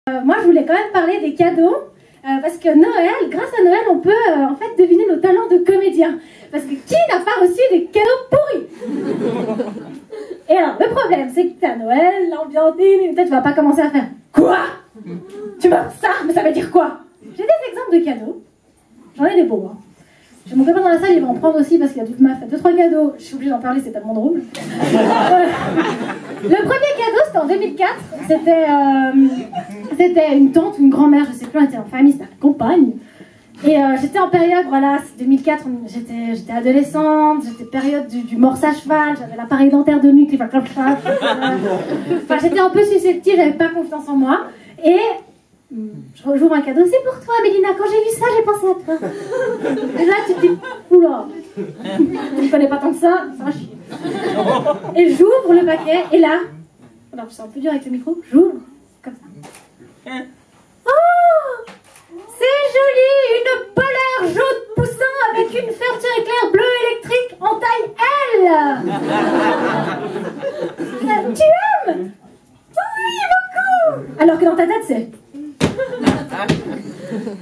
Moi, je voulais quand même parler des cadeaux, parce que Noël, grâce à Noël, on peut en fait deviner nos talents de comédien. Parce que qui n'a pas reçu des cadeaux pourris? Et alors, le problème, c'est que t'as Noël, l'ambiance, peut-être tu vas pas commencer à faire « Quoi? Tu m'as ça? Mais ça veut dire quoi ?» J'ai des exemples de cadeaux. J'en ai des beaux, hein. J'ai mon copain dans la salle, il va en prendre aussi parce qu'il a toute ma fait 2-3 cadeaux. Je suis obligée d'en parler, c'est tellement drôle. Le premier cadeau, c'était en 2004. C'était une tante ou une grand-mère, je sais plus, on était en famille, c'était la compagne. Et j'étais en période, voilà, c'est 2004, j'étais adolescente, j'étais période du morse à cheval, j'avais l'appareil dentaire de nuque, enfin, j'étais un peu susceptible, j'avais pas confiance en moi. Et j'ouvre un cadeau, c'est pour toi, Mélina, quand j'ai vu ça, j'ai pensé à toi. Et là, tu te dis, oula, je ne connais pas tant que ça va chier. Et j'ouvre le paquet, et là, alors c'est un peu dur avec le micro, j'ouvre, comme ça. Oh, c'est joli, une polaire jaune poussant avec une fermeture éclair bleu électrique en taille L. Tu aimes? Oui, beaucoup. Alors que dans ta tête,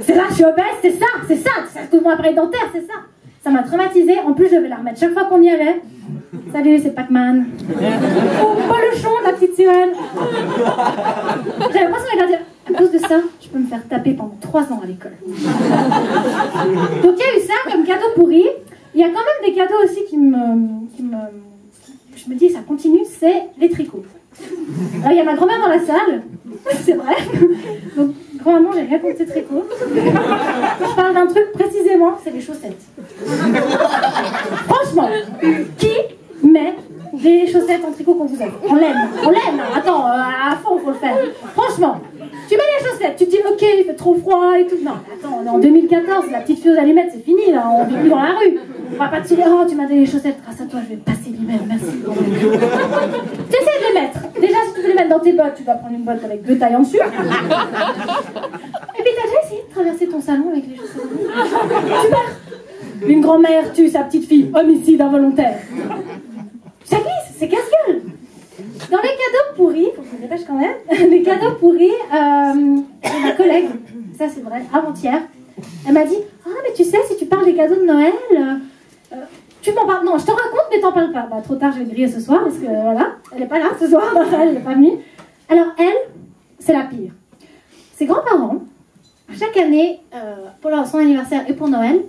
c'est là, je suis obèse, c'est tout mon appareil dentaire, c'est ça. Ça m'a traumatisée, en plus je vais la remettre chaque fois qu'on y allait. Salut, c'est Pac-Man. Oh, Polochon, la petite sirène. J'avais l'impression de leur dire, à cause de ça, je peux me faire taper pendant 3 ans à l'école. Donc il y a eu ça comme cadeau pourri. Il y a quand même des cadeaux aussi je me dis, ça continue, c'est les tricots. Alors il y a ma grand-mère dans la salle, c'est vrai. Donc grand-maman, j'ai rien contre ces tricots. Je parle d'un truc précisément, c'est les chaussettes. Franchement, qui met des chaussettes en tricot qu'on vous aime? On l'aime, attends, à fond faut le faire. Franchement, tu mets les chaussettes, tu te dis ok, il fait trop froid et tout. Non, attends, on est en 2014, la petite fille aux allumettes, c'est fini là, on vit plus dans la rue. On va pas te souvenir, oh tu m'as donné les chaussettes, grâce à toi je vais passer l'hiver, merci. Tu essaies de les mettre. Déjà si tu veux les mettre dans tes bottes, tu dois prendre une botte avec 2 tailles en dessus. Et puis t'as déjà essayé de traverser ton salon avec les chaussettes? Super. Une grand-mère tue sa petite fille, homicide involontaire. Ça glisse, c'est casse-gueule. Dans les cadeaux pourris, faut que je me dépêche quand même, les cadeaux pourris, ma collègue, ça c'est vrai, avant-hier, elle m'a dit, ah mais tu sais, si tu parles des cadeaux de Noël, tu m'en parles, non, je te raconte mais t'en parles pas. Bah trop tard, je vais griller ce soir, parce que voilà, elle est pas là ce soir, elle n'est pas venue. Alors elle, c'est la pire. Ses grands-parents, chaque année, pour son anniversaire et pour Noël,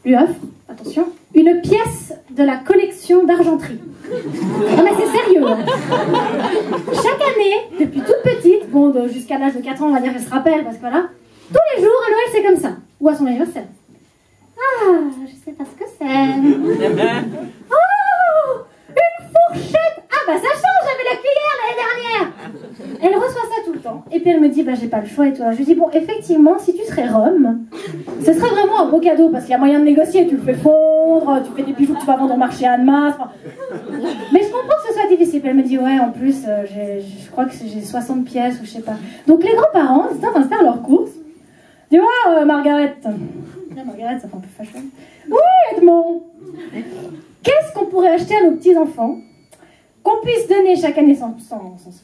lui offrent, attention, une pièce de la collection d'argenterie. Non mais c'est sérieux, hein. Chaque année, depuis toute petite, bon jusqu'à l'âge de 4 ans on va dire qu'elle se rappelle parce que voilà, tous les jours à Noël c'est comme ça, ou à son anniversaire. Ah, je sais pas ce que c'est. Oh, une fourchette. Ah bah ça change, j'avais la cuillère l'année dernière. Elle reçoit ça tout le temps. Et puis elle me dit, bah j'ai pas le choix et tout. Alors, je lui dis, bon effectivement, si tu serais Rome, ce serait vraiment un beau cadeau parce qu'il y a moyen de négocier. Tu le fais fondre, tu fais des bijoux que tu vas vendre au marché à Annemasse. Mais je comprends que ce soit difficile. Puis elle me dit, ouais en plus, je crois que j'ai 60 pièces ou je sais pas. Donc les grands-parents, ils étaient en train de faire leurs courses. Dis moi Margaret. Margaret, ça fait un peu fashion. Oui, Edmond. Qu'est-ce qu'on pourrait acheter à nos petits-enfants qu'on puisse donner chaque année sans se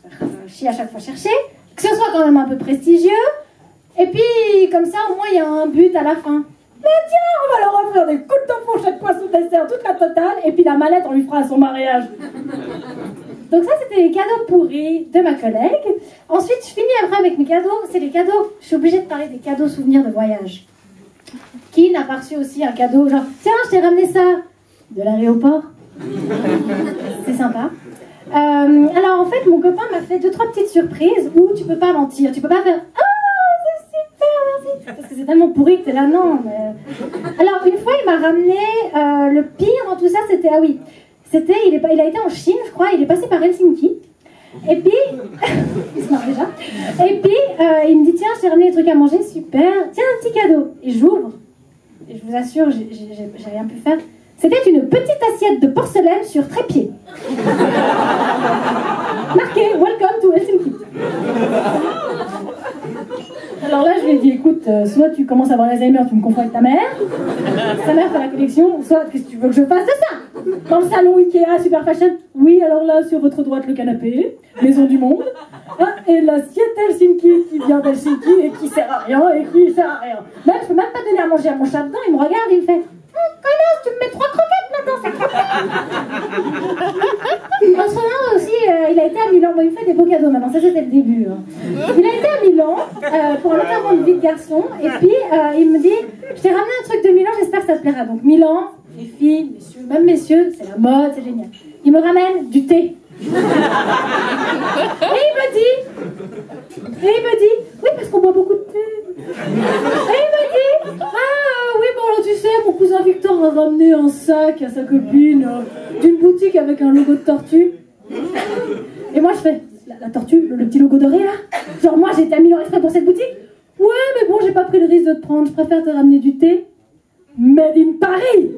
faire chier à chaque fois chercher, que ce soit quand même un peu prestigieux, et puis comme ça au moins il y a un but à la fin. Mais tiens, on va leur offrir des coups de fourchette poisson dessert, toute la totale, et puis la mallette on lui fera à son mariage. Donc ça c'était les cadeaux pourris de ma collègue. Ensuite je finis après avec mes cadeaux, c'est les cadeaux, je suis obligée de parler des cadeaux souvenirs de voyage. Qui n'a pas reçu aussi un cadeau genre, tiens je t'ai ramené ça de l'aéroport. C'est sympa. Alors en fait mon copain m'a fait 2-3 petites surprises où tu peux pas mentir, tu peux pas faire oh c'est super merci parce que c'est tellement pourri que t'es là non mais... Alors une fois il m'a ramené le pire dans tout ça c'était il a été en Chine je crois, il est passé par Helsinki et puis il se marre déjà et puis il me dit tiens je t'ai ramené des trucs à manger super tiens un petit cadeau et j'ouvre et je vous assure j'ai rien pu faire. C'était une petite assiette de porcelaine sur trépied. Marqué « Welcome to Helsinki ». Alors là, je lui ai dit, écoute, soit tu commences à avoir l'Alzheimer, tu me confonds avec ta mère fait la collection, soit qu'est-ce que tu veux que je fasse de ça? Dans le salon Ikea, super fashion, oui, alors là, sur votre droite, le canapé, maison du monde, et l'assiette Helsinki qui vient d'Helsinki et qui sert à rien et qui sert à rien. Même, je peux même pas donner à manger à mon chat dedans, il me regarde et il me fait connasse, tu me mets 3 croquettes maintenant, ça croquette. En ce moment aussi, il a été à Milan. Bon, il me fait des beaux cadeaux maintenant, ça c'était le début. Hein. Il a été à Milan pour un enterrement de vie de garçon et puis il me dit je t'ai ramené un truc de Milan, j'espère que ça te plaira. Donc Milan, les filles, messieurs, même messieurs, c'est la mode, c'est génial. Il me ramène du thé. Et il me dit, oui parce qu'on boit beaucoup de thé. Et il me dit, oui bon alors tu sais, mon cousin Victor a ramené un sac à sa copine d'une boutique avec un logo de tortue. Et moi je fais, la tortue, le petit logo doré là. Genre moi j'étais à Milan exprès pour cette boutique. Ouais mais bon j'ai pas pris le risque de te prendre, je préfère te ramener du thé. Made in Paris.